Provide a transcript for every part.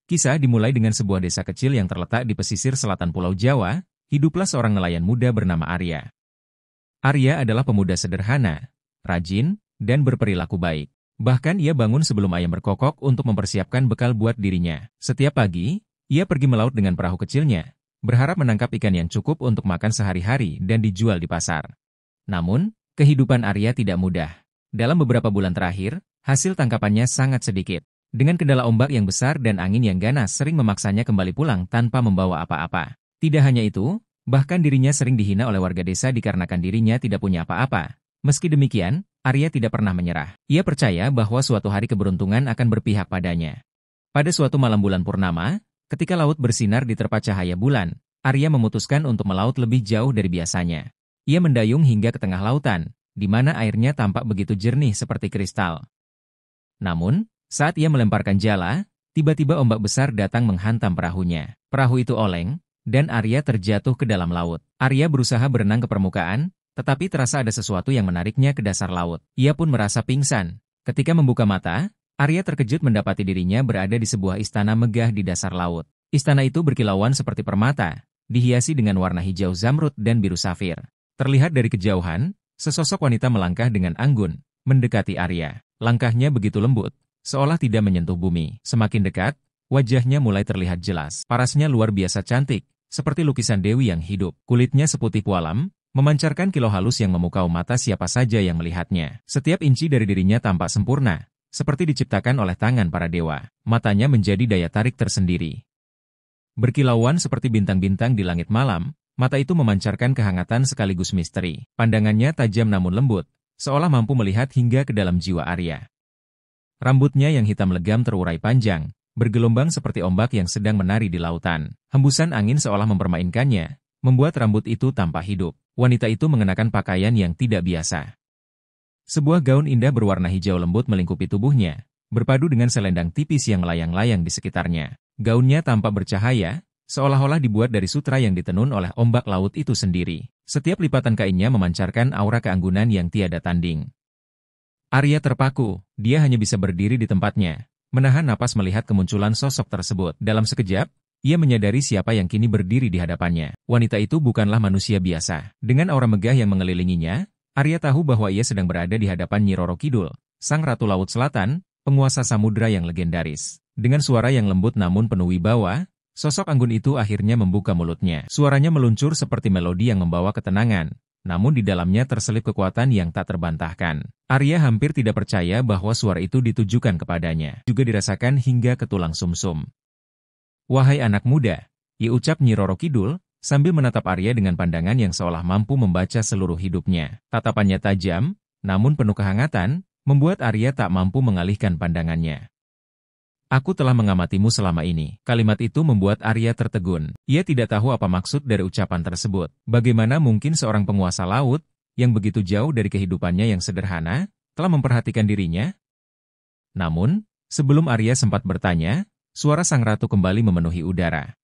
Kisah dimulai dengan sebuah desa kecil yang terletak di pesisir selatan Pulau Jawa. Hiduplah seorang nelayan muda bernama Arya. Arya adalah pemuda sederhana, rajin, dan berperilaku baik. Bahkan ia bangun sebelum ayam berkokok untuk mempersiapkan bekal buat dirinya. Setiap pagi, ia pergi melaut dengan perahu kecilnya, berharap menangkap ikan yang cukup untuk makan sehari-hari dan dijual di pasar. Namun, kehidupan Arya tidak mudah. Dalam beberapa bulan terakhir, hasil tangkapannya sangat sedikit. Dengan kendala ombak yang besar dan angin yang ganas sering memaksanya kembali pulang tanpa membawa apa-apa. Tidak hanya itu, bahkan dirinya sering dihina oleh warga desa dikarenakan dirinya tidak punya apa-apa. Meski demikian, Arya tidak pernah menyerah. Ia percaya bahwa suatu hari keberuntungan akan berpihak padanya. Pada suatu malam bulan purnama, ketika laut bersinar di terpa cahaya bulan, Arya memutuskan untuk melaut lebih jauh dari biasanya. Ia mendayung hingga ke tengah lautan, di mana airnya tampak begitu jernih seperti kristal. Namun, saat ia melemparkan jala, tiba-tiba ombak besar datang menghantam perahunya. Perahu itu oleng, dan Arya terjatuh ke dalam laut. Arya berusaha berenang ke permukaan, tetapi terasa ada sesuatu yang menariknya ke dasar laut. Ia pun merasa pingsan. Ketika membuka mata, Arya terkejut mendapati dirinya berada di sebuah istana megah di dasar laut. Istana itu berkilauan seperti permata, dihiasi dengan warna hijau zamrud dan biru safir. Terlihat dari kejauhan, sesosok wanita melangkah dengan anggun, mendekati Arya. Langkahnya begitu lembut, seolah tidak menyentuh bumi. Semakin dekat, wajahnya mulai terlihat jelas. Parasnya luar biasa cantik, seperti lukisan dewi yang hidup. Kulitnya seputih pualam, memancarkan kilau halus yang memukau mata siapa saja yang melihatnya. Setiap inci dari dirinya tampak sempurna, seperti diciptakan oleh tangan para dewa. Matanya menjadi daya tarik tersendiri. Berkilauan seperti bintang-bintang di langit malam, mata itu memancarkan kehangatan sekaligus misteri. Pandangannya tajam namun lembut, seolah mampu melihat hingga ke dalam jiwa Arya. Rambutnya yang hitam legam terurai panjang, bergelombang seperti ombak yang sedang menari di lautan. Hembusan angin seolah mempermainkannya, membuat rambut itu tampak hidup. Wanita itu mengenakan pakaian yang tidak biasa. Sebuah gaun indah berwarna hijau lembut melingkupi tubuhnya, berpadu dengan selendang tipis yang melayang-layang di sekitarnya. Gaunnya tampak bercahaya, seolah-olah dibuat dari sutra yang ditenun oleh ombak laut itu sendiri. Setiap lipatan kainnya memancarkan aura keanggunan yang tiada tanding. Arya terpaku, dia hanya bisa berdiri di tempatnya, menahan napas melihat kemunculan sosok tersebut. Dalam sekejap, ia menyadari siapa yang kini berdiri di hadapannya. Wanita itu bukanlah manusia biasa. Dengan aura megah yang mengelilinginya, Arya tahu bahwa ia sedang berada di hadapan Nyi Roro Kidul, Sang Ratu Laut Selatan, penguasa samudra yang legendaris. Dengan suara yang lembut namun penuh wibawa, sosok anggun itu akhirnya membuka mulutnya. Suaranya meluncur seperti melodi yang membawa ketenangan, namun di dalamnya terselip kekuatan yang tak terbantahkan. Arya hampir tidak percaya bahwa suara itu ditujukan kepadanya. Juga dirasakan hingga ke tulang sumsum. "Wahai anak muda," ucap Nyi Roro Kidul, sambil menatap Arya dengan pandangan yang seolah mampu membaca seluruh hidupnya. Tatapannya tajam, namun penuh kehangatan, membuat Arya tak mampu mengalihkan pandangannya. "Aku telah mengamatimu selama ini." Kalimat itu membuat Arya tertegun. Ia tidak tahu apa maksud dari ucapan tersebut. Bagaimana mungkin seorang penguasa laut, yang begitu jauh dari kehidupannya yang sederhana, telah memperhatikan dirinya? Namun, sebelum Arya sempat bertanya, suara sang ratu kembali memenuhi udara.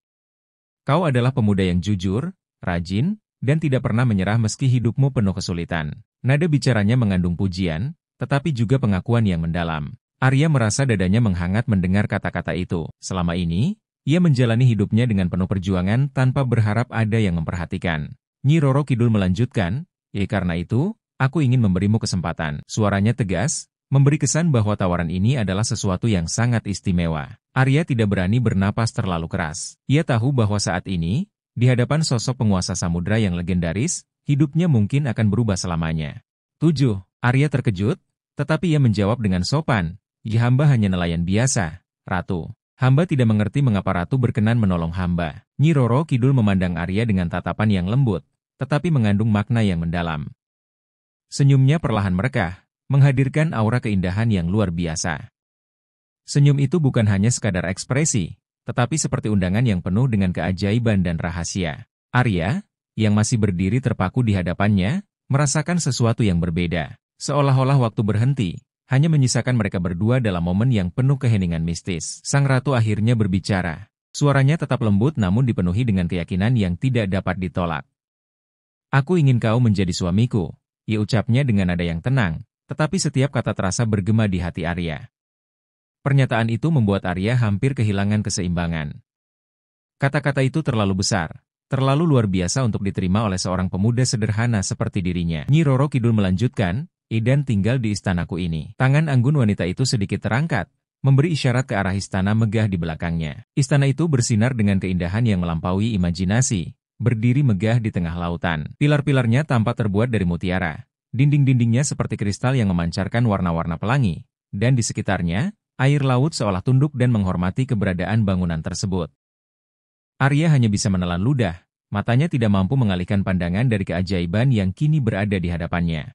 "Kau adalah pemuda yang jujur, rajin, dan tidak pernah menyerah meski hidupmu penuh kesulitan." Nada bicaranya mengandung pujian, tetapi juga pengakuan yang mendalam. Arya merasa dadanya menghangat mendengar kata-kata itu. Selama ini, ia menjalani hidupnya dengan penuh perjuangan tanpa berharap ada yang memperhatikan. Nyi Roro Kidul melanjutkan, karena itu, aku ingin memberimu kesempatan." Suaranya tegas, memberi kesan bahwa tawaran ini adalah sesuatu yang sangat istimewa. Arya tidak berani bernapas terlalu keras. Ia tahu bahwa saat ini, di hadapan sosok penguasa samudra yang legendaris, hidupnya mungkin akan berubah selamanya. 7. Arya terkejut, tetapi ia menjawab dengan sopan, "Hamba hanya nelayan biasa, Ratu. Hamba tidak mengerti mengapa Ratu berkenan menolong hamba." Nyi Roro Kidul memandang Arya dengan tatapan yang lembut, tetapi mengandung makna yang mendalam. Senyumnya perlahan merekah, menghadirkan aura keindahan yang luar biasa. Senyum itu bukan hanya sekadar ekspresi, tetapi seperti undangan yang penuh dengan keajaiban dan rahasia. Arya, yang masih berdiri terpaku di hadapannya, merasakan sesuatu yang berbeda. Seolah-olah waktu berhenti, hanya menyisakan mereka berdua dalam momen yang penuh keheningan mistis. Sang ratu akhirnya berbicara. Suaranya tetap lembut namun dipenuhi dengan keyakinan yang tidak dapat ditolak. "Aku ingin kau menjadi suamiku," ucapnya dengan nada yang tenang, tetapi setiap kata terasa bergema di hati Arya. Pernyataan itu membuat Arya hampir kehilangan keseimbangan. Kata-kata itu terlalu besar, terlalu luar biasa untuk diterima oleh seorang pemuda sederhana seperti dirinya. Nyi Roro Kidul melanjutkan, "Edan tinggal di istanaku ini." Tangan anggun wanita itu sedikit terangkat, memberi isyarat ke arah istana megah di belakangnya. Istana itu bersinar dengan keindahan yang melampaui imajinasi, berdiri megah di tengah lautan. Pilar-pilarnya tampak terbuat dari mutiara, dinding-dindingnya seperti kristal yang memancarkan warna-warna pelangi, dan di sekitarnya, air laut seolah tunduk dan menghormati keberadaan bangunan tersebut. Arya hanya bisa menelan ludah, matanya tidak mampu mengalihkan pandangan dari keajaiban yang kini berada di hadapannya.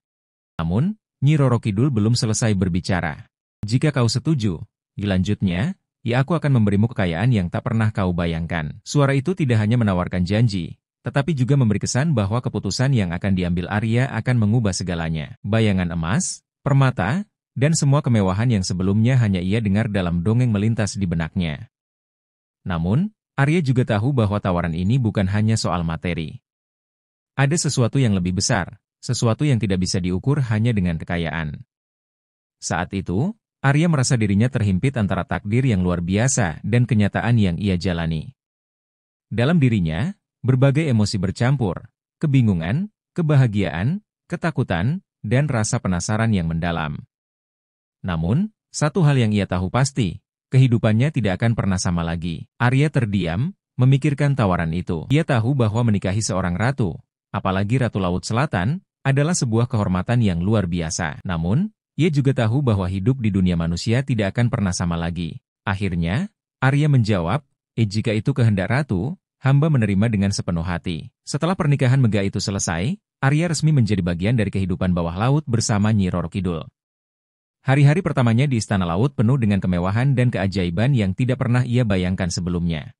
Namun, Nyi Roro Kidul belum selesai berbicara. "Jika kau setuju," dilanjutnya, "ya aku akan memberimu kekayaan yang tak pernah kau bayangkan." Suara itu tidak hanya menawarkan janji, tetapi juga memberi kesan bahwa keputusan yang akan diambil Arya akan mengubah segalanya. Bayangan emas, permata, dan semua kemewahan yang sebelumnya hanya ia dengar dalam dongeng melintas di benaknya. Namun, Arya juga tahu bahwa tawaran ini bukan hanya soal materi. Ada sesuatu yang lebih besar, sesuatu yang tidak bisa diukur hanya dengan kekayaan. Saat itu, Arya merasa dirinya terhimpit antara takdir yang luar biasa dan kenyataan yang ia jalani. Dalam dirinya, berbagai emosi bercampur, kebingungan, kebahagiaan, ketakutan, dan rasa penasaran yang mendalam. Namun, satu hal yang ia tahu pasti, kehidupannya tidak akan pernah sama lagi. Arya terdiam, memikirkan tawaran itu. Ia tahu bahwa menikahi seorang ratu, apalagi Ratu Laut Selatan, adalah sebuah kehormatan yang luar biasa. Namun, ia juga tahu bahwa hidup di dunia manusia tidak akan pernah sama lagi. Akhirnya, Arya menjawab, "Jika itu kehendak Ratu, hamba menerima dengan sepenuh hati." Setelah pernikahan megah itu selesai, Arya resmi menjadi bagian dari kehidupan bawah laut bersama Nyi Roro Kidul. Hari-hari pertamanya di Istana Laut penuh dengan kemewahan dan keajaiban yang tidak pernah ia bayangkan sebelumnya.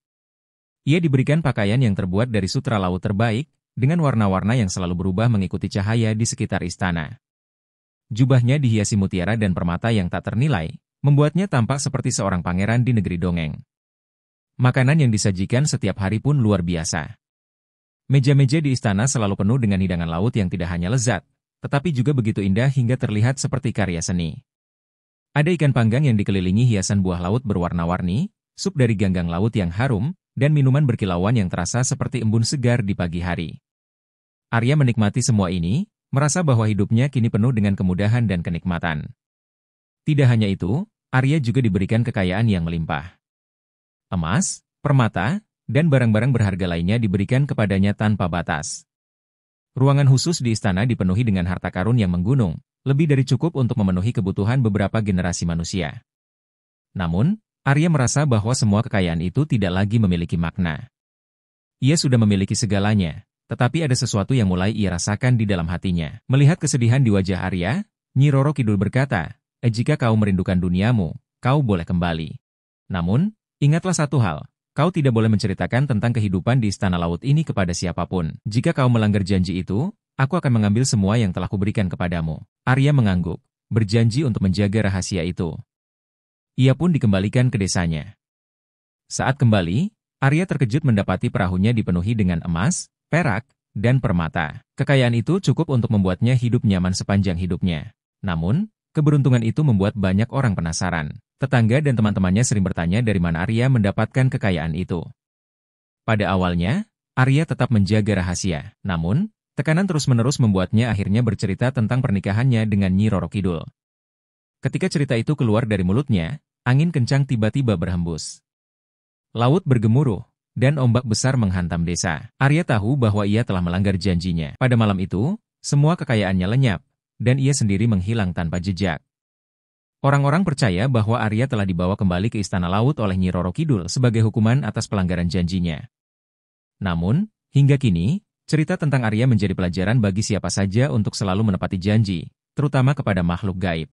Ia diberikan pakaian yang terbuat dari sutra laut terbaik, dengan warna-warna yang selalu berubah mengikuti cahaya di sekitar istana. Jubahnya dihiasi mutiara dan permata yang tak ternilai, membuatnya tampak seperti seorang pangeran di negeri dongeng. Makanan yang disajikan setiap hari pun luar biasa. Meja-meja di istana selalu penuh dengan hidangan laut yang tidak hanya lezat, tetapi juga begitu indah hingga terlihat seperti karya seni. Ada ikan panggang yang dikelilingi hiasan buah laut berwarna-warni, sup dari ganggang laut yang harum, dan minuman berkilauan yang terasa seperti embun segar di pagi hari. Arya menikmati semua ini, merasa bahwa hidupnya kini penuh dengan kemudahan dan kenikmatan. Tidak hanya itu, Arya juga diberikan kekayaan yang melimpah. Emas, permata, dan barang-barang berharga lainnya diberikan kepadanya tanpa batas. Ruangan khusus di istana dipenuhi dengan harta karun yang menggunung, lebih dari cukup untuk memenuhi kebutuhan beberapa generasi manusia. Namun, Arya merasa bahwa semua kekayaan itu tidak lagi memiliki makna. Ia sudah memiliki segalanya, tetapi ada sesuatu yang mulai ia rasakan di dalam hatinya. Melihat kesedihan di wajah Arya, Nyi Roro Kidul berkata, "Jika kau merindukan duniamu, kau boleh kembali. Namun, ingatlah satu hal, kau tidak boleh menceritakan tentang kehidupan di Istana Laut ini kepada siapapun. Jika kau melanggar janji itu, aku akan mengambil semua yang telah kuberikan kepadamu." Arya mengangguk, berjanji untuk menjaga rahasia itu. Ia pun dikembalikan ke desanya. Saat kembali, Arya terkejut mendapati perahunya dipenuhi dengan emas, perak, dan permata. Kekayaan itu cukup untuk membuatnya hidup nyaman sepanjang hidupnya. Namun, keberuntungan itu membuat banyak orang penasaran. Tetangga dan teman-temannya sering bertanya dari mana Arya mendapatkan kekayaan itu. Pada awalnya, Arya tetap menjaga rahasia. Namun, tekanan terus-menerus membuatnya akhirnya bercerita tentang pernikahannya dengan Nyi Roro Kidul. Ketika cerita itu keluar dari mulutnya, angin kencang tiba-tiba berhembus. Laut bergemuruh, dan ombak besar menghantam desa. Arya tahu bahwa ia telah melanggar janjinya. Pada malam itu, semua kekayaannya lenyap, dan ia sendiri menghilang tanpa jejak. Orang-orang percaya bahwa Arya telah dibawa kembali ke Istana Laut oleh Nyi Roro Kidul sebagai hukuman atas pelanggaran janjinya. Namun, hingga kini, cerita tentang Arya menjadi pelajaran bagi siapa saja untuk selalu menepati janji, terutama kepada makhluk gaib.